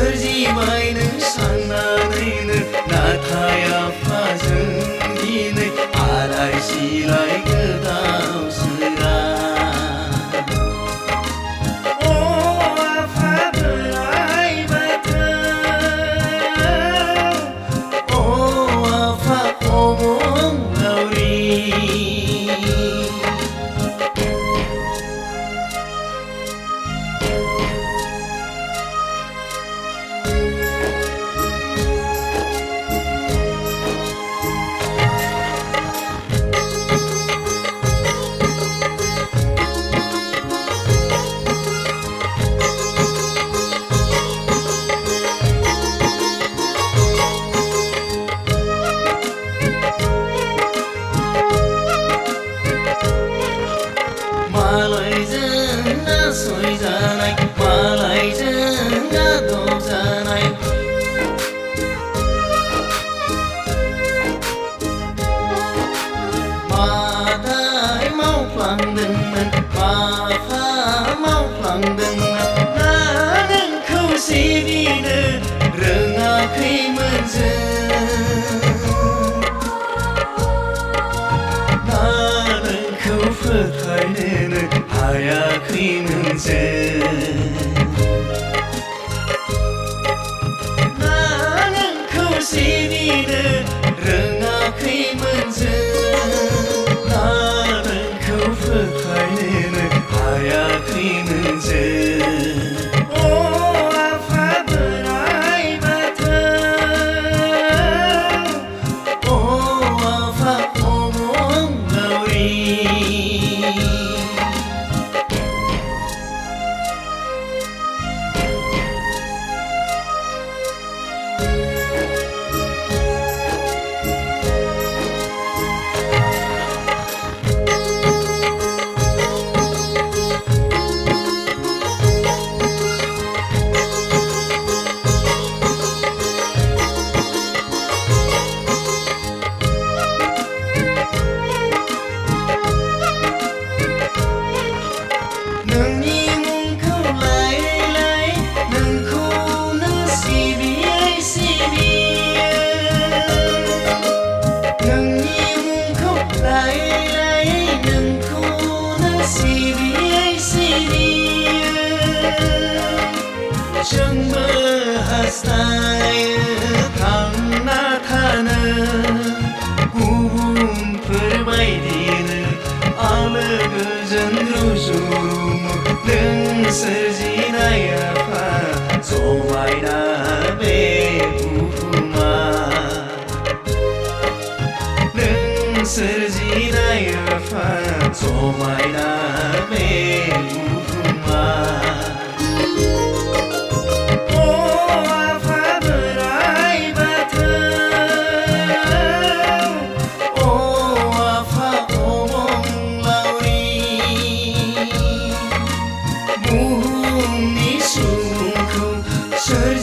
सोरजिबाय नों साननानैनो नाथाय आफा जों दिनै आलाय सिलाय गोदाव सोराव अ आफा बोराइ बाथौ अ आफा अबंलावरि मालायजों नासयजानाय मालायजों गादबजानाय मादाय मावफ्लांदोंमोन माफा मावफ्लांदोंमोन ना नोंखौ सिबिनो रोङाखैमोन जों ना नोंखौ फोथायनोनो हायाखैमोन जों ना नोंखौ सिबिनो रोङाखैमोन जों ना नोंखौ फोथायनोनो हायाखैमोन जों अ आफा बोराइ बाथौ अ आफा अबंलावरि नोंनि मुंखौ लायै नोंखौनो सिबियै सिबियो नोंनि मुंखौ लायै नोंखौनो सिबियै सिबियो जोंबो हास्थायो थांना थानो गुबुनफोरबायदिनो आलो गोजोन रुजु रुमु नों सोरजिनाय आफा समायना बे बुहुमा नों सोरजिनाय आफा समायना बे